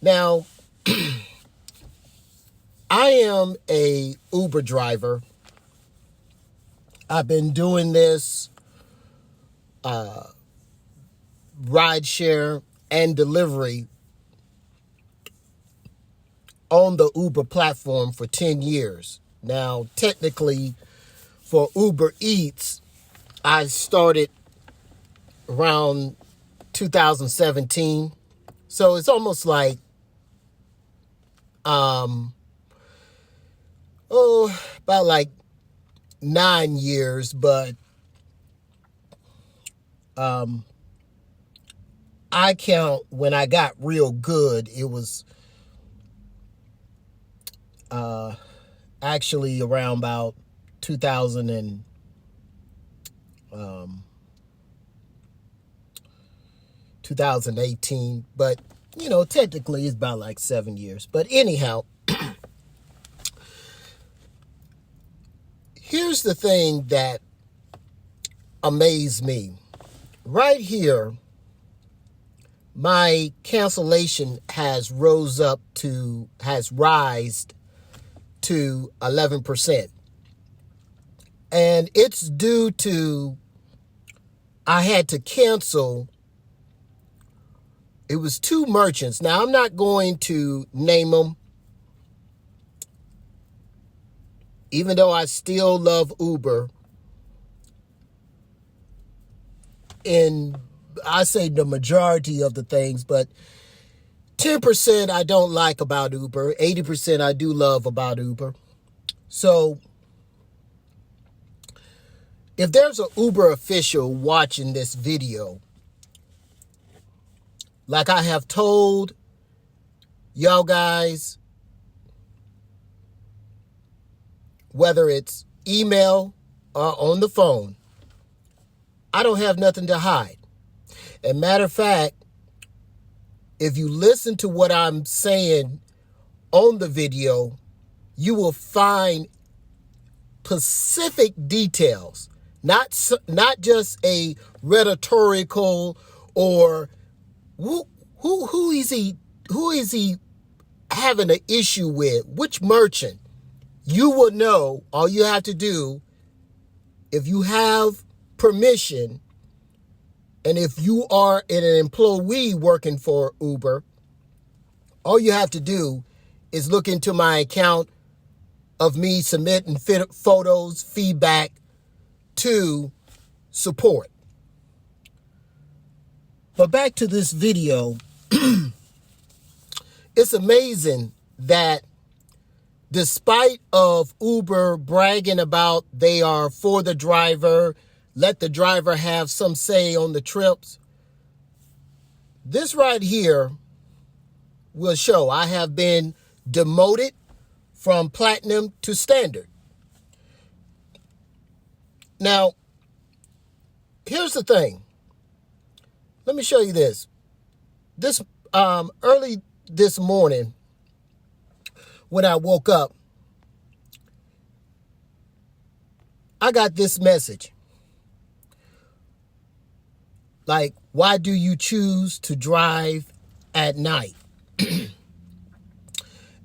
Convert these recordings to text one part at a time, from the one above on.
Now, I am a Uber driver. I've been doing this rideshare and delivery on the Uber platform for 10 years. Now, technically, for Uber Eats, I started around 2017. So it's almost like, about like 9 years, but I count when I got real good, it was actually around about 2018, but technically it's about like 7 years. But anyhow, here's the thing that amazed me. Right here, my cancellation has rised to 11%. And it's due to, I had to cancel, it was 2 merchants. Now, I'm not going to name them, even though I still love Uber. And I say the majority of the things, but 10% I don't like about Uber. 80% I do love about Uber. So if there's an Uber official watching this video, like I have told y'all guys, whether it's email or on the phone, I don't have nothing to hide. And matter of fact, if you listen to what I'm saying on the video, you will find specific details, not just a rhetorical or who is he having an issue with, which merchant. You will know. All you have to do, if you have permission, and if you are an employee working for Uber, all you have to do is look into my account of me submitting photos, feedback to support. But back to this video, it's amazing that despite of Uber bragging about they are for the driver, let the driver have some say on the trips, this right here will show I have been demoted from platinum to standard. Now, here's the thing. Let me show you this. This early this morning, when I woke up, I got this message. Like, why do you choose to drive at night?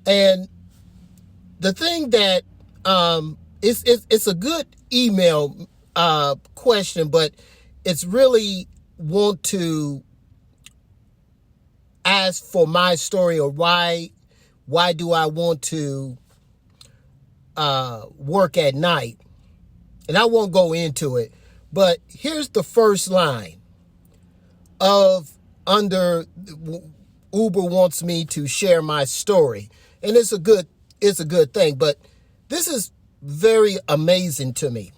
And the thing that it's a good email question, but it's really want to ask for my story, or why do I want to work at night? And I won't go into it, but here's the first line of under Uber wants me to share my story. And it's a good thing, but this is very amazing to me.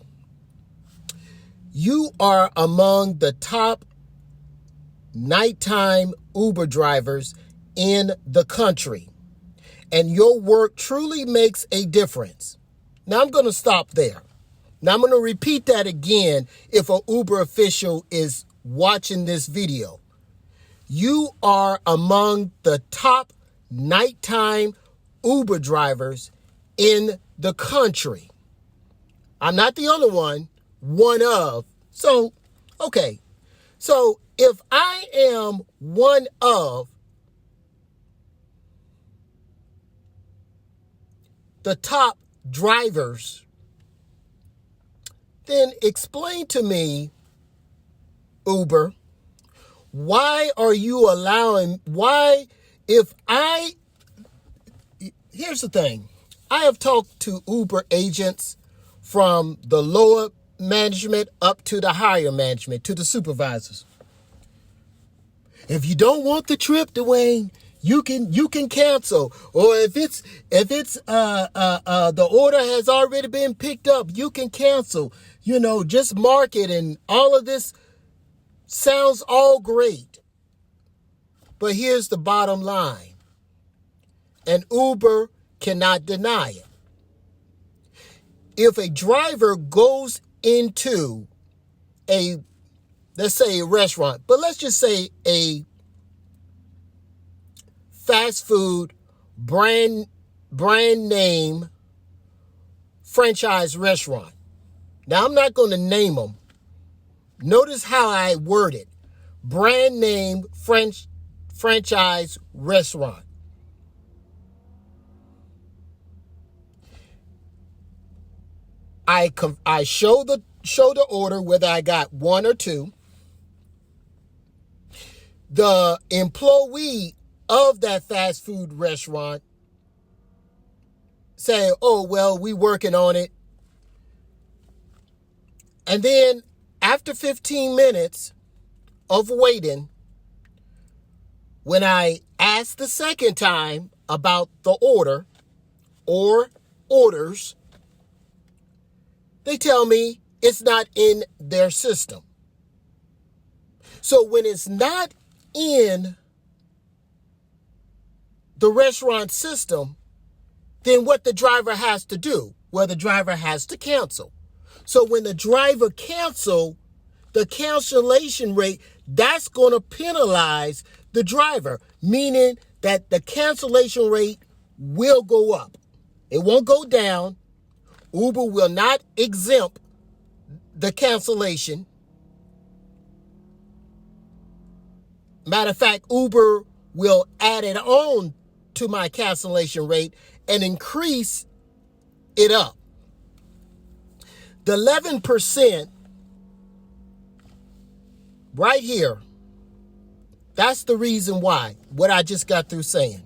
You are among the top nighttime Uber drivers in the country, and your work truly makes a difference. Now I'm going to stop there. Now I'm going to repeat that again if an Uber official is watching this video. You are among the top nighttime Uber drivers in the country. I'm not the only one of. So, okay. So if I am one of, the top drivers, then explain to me, Uber, why are you allowing, here's the thing. I have talked to Uber agents from the lower management up to the higher management, to the supervisors. If you don't want the trip, Dwayne, you can cancel. Or if the order has already been picked up, you can cancel. Just mark it, and all of this sounds all great. But here's the bottom line. And Uber cannot deny it. If a driver goes into let's say a restaurant, but let's just say a fast food brand name franchise restaurant. Now, I'm not going to name them. Notice how I word it. Brand name franchise restaurant. I show the order, whether I got one or two. The employee of that fast food restaurant say, oh, well, we working on it. And then after 15 minutes of waiting, when I ask the second time about the order or orders, they tell me it's not in their system. So when it's not in the restaurant system, then what the driver has to do? Well, the driver has to cancel. So when the driver cancel, the cancellation rate, that's going to penalize the driver, meaning that the cancellation rate will go up. It won't go down. Uber will not exempt the cancellation. Matter of fact, Uber will add it on to my cancellation rate and increase it up. The 11% right here, that's the reason why, what I just got through saying.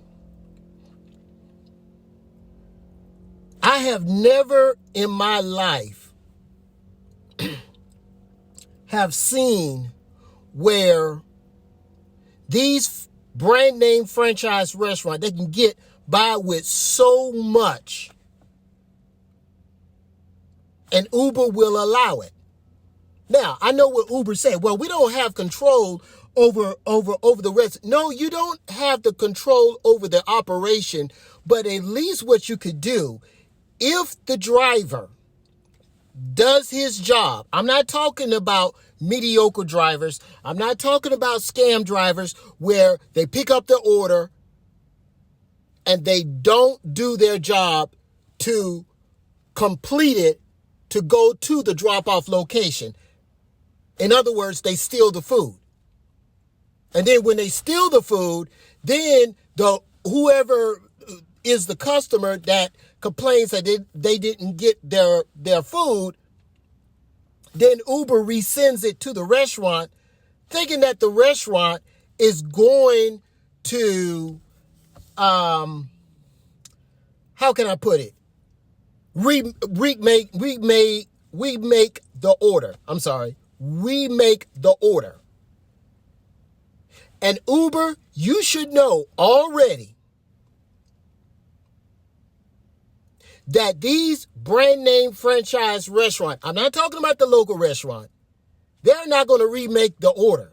I have never in my life have seen where these brand name franchise restaurants, they can get by with so much and Uber will allow it. Now, I know what Uber said. Well, we don't have control over the rest. No, you don't have the control over the operation, but at least what you could do, if the driver does his job, I'm not talking about mediocre drivers. I'm not talking about scam drivers where they pick up the order and they don't do their job to complete it to go to the drop-off location. In other words, they steal the food. And then when they steal the food, then whoever is the customer that complains that they didn't get their food, then Uber resends it to the restaurant, thinking that the restaurant is going to, how can I put it? Remake the order. I'm sorry. Remake the order. And Uber, you should know already that these brand name franchise restaurants, I'm not talking about the local restaurant, they're not going to remake the order.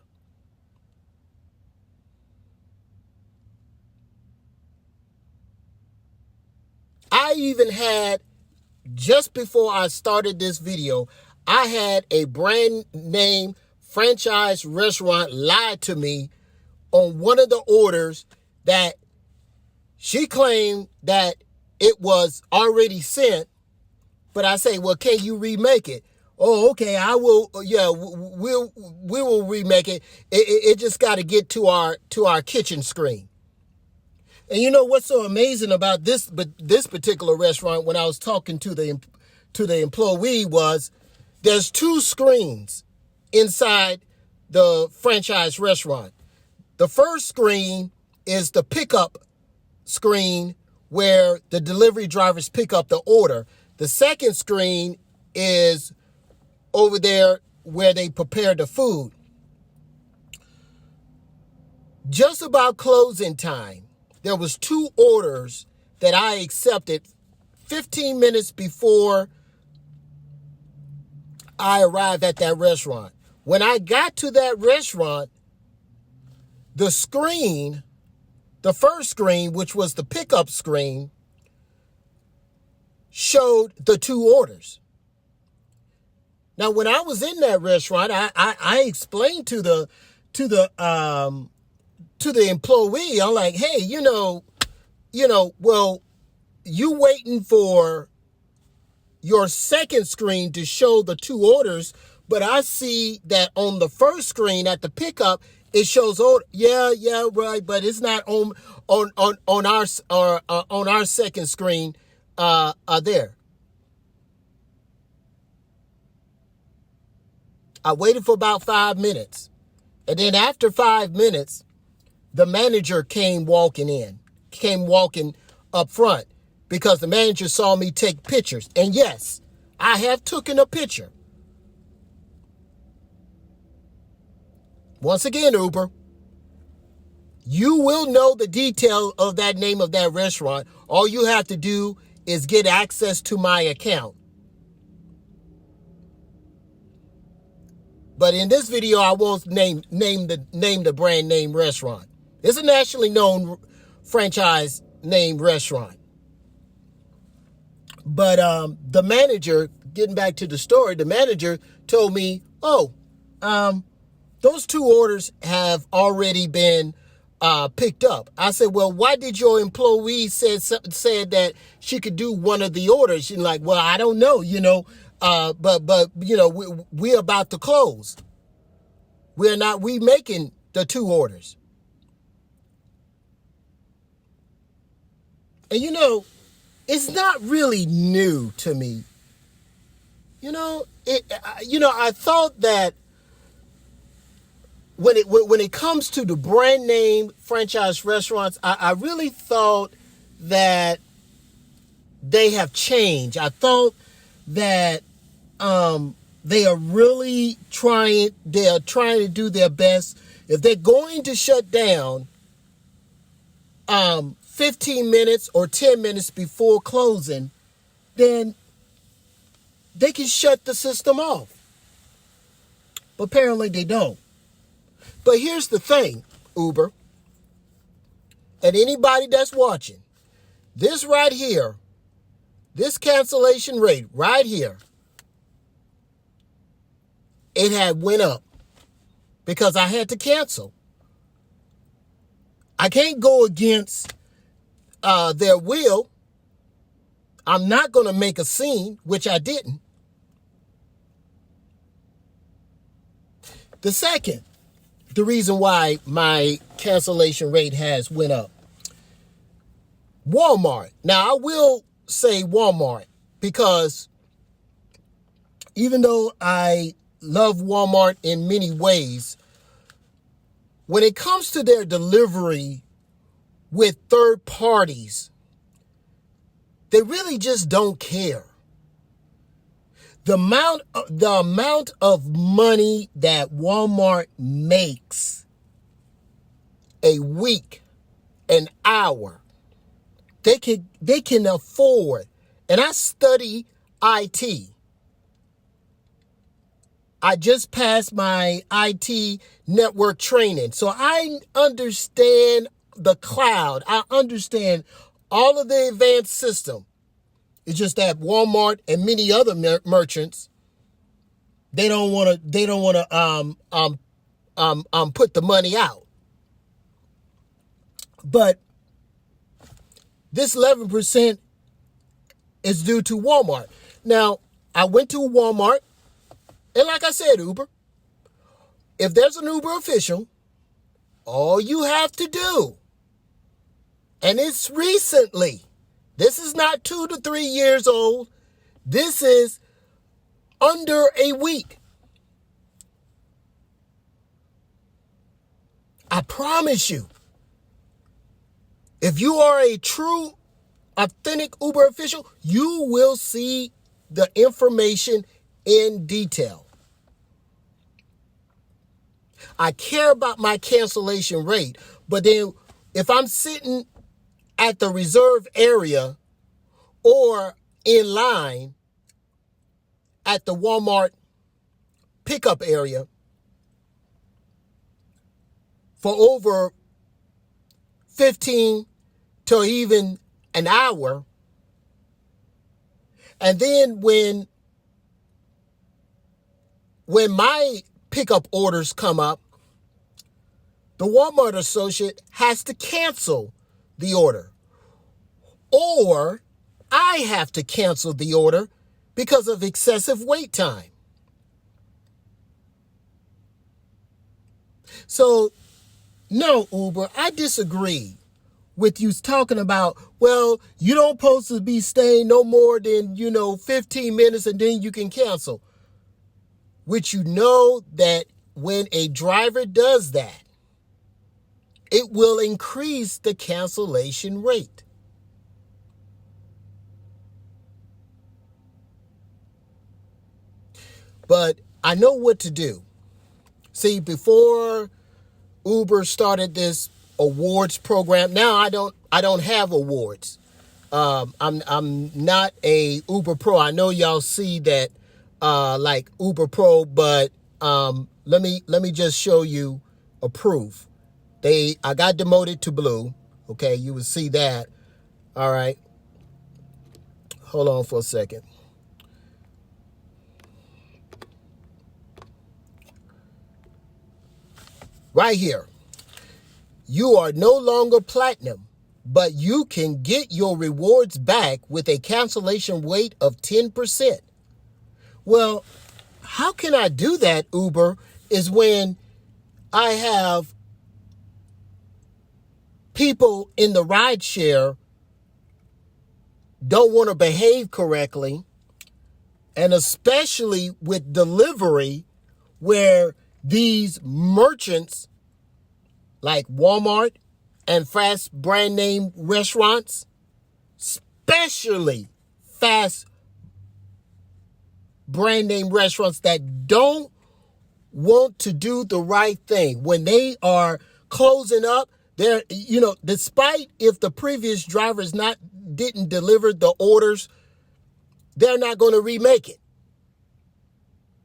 I even had, just before I started this video, I had a brand name franchise restaurant lie to me on one of the orders that she claimed that it was already sent, but I say, well, can you remake it? Oh, okay, I will. Yeah, we will remake it. It just got to get to our kitchen screen. And you know what's so amazing about this particular restaurant when I was talking to the employee was there's two screens inside the franchise restaurant. The first screen is the pickup screen where the delivery drivers pick up the order. The second screen is over there where they prepare the food. Just about closing time, there was two orders that I accepted 15 minutes before I arrived at that restaurant. When I got to that restaurant, the screen, the first screen, which was the pickup screen, showed the two orders. Now, when I was in that restaurant, I explained to the employee, I'm like, hey, well, you waiting for your second screen to show the two orders, but I see that on the first screen at the pickup, it shows order. Yeah, right, but it's not on our second screen there. I waited for about 5 minutes. And then after 5 minutes, the manager came walking up front because the manager saw me take pictures. And yes, I have taken a picture. Once again, Uber, you will know the detail of that name of that restaurant. All you have to do is get access to my account. But in this video, I won't name the brand name restaurant. It's a nationally known franchise name restaurant. But the manager, getting back to the story, the manager told me, those two orders have already been picked up. I said, well, why did your employee said that she could do one of the orders? She's like, well, I don't know, but we're about to close. We making the two orders. And it's not really new to me. I thought that when it comes to the brand name franchise restaurants, I really thought that they have changed. I thought that they are really trying to do their best. If they're going to shut down 15 minutes or 10 minutes before closing, then they can shut the system off. But apparently they don't. But here's the thing, Uber, and anybody that's watching, this right here, this cancellation rate right here, it had went up because I had to cancel. I can't go against their will. I'm not going to make a scene, which I didn't. The reason why my cancellation rate has went up. Walmart. Now, I will say Walmart because even though I love Walmart in many ways, when it comes to their delivery with third parties, they really just don't care. The amount of money that Walmart makes a week, an hour, they can afford. And I study IT. I just passed my IT network training. So I understand the cloud. I understand all of the advanced system. It's just that Walmart and many other merchants, they don't want to put the money out. But this 11% is due to Walmart. Now, I went to Walmart, and like I said, Uber, if there's an Uber official, all you have to do And it's recently. This is not 2 to 3 years old. This is under a week. I promise you, if you are a true, authentic Uber official, you will see the information in detail. I care about my cancellation rate, but then if I'm sitting at the reserve area or in line at the Walmart pickup area for over 15 to even an hour, and then when my pickup orders come up, the Walmart associate has to cancel the order. Or I have to cancel the order because of excessive wait time. So, no, Uber, I disagree with you talking about, well, you don't supposed to be staying no more than, 15 minutes and then you can cancel. Which you know that when a driver does that, it will increase the cancellation rate. But I know what to do. See, before Uber started this awards program, now I don't have awards. I'm not a Uber Pro. I know y'all see that like Uber Pro, but let me just show you a proof. I got demoted to blue. Okay, you will see that. All right. Hold on for a second. Right here. You are no longer platinum, but you can get your rewards back with a cancellation rate of 10%. Well, how can I do that, Uber, is when I have people in the rideshare don't want to behave correctly, and especially with delivery where these merchants like Walmart and fast brand name restaurants, especially fast brand name restaurants that don't want to do the right thing when they are closing up, they're, despite if the previous drivers didn't deliver the orders, they're not going to remake it.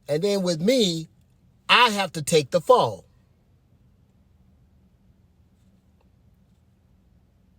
And then with me, I have to take the fall.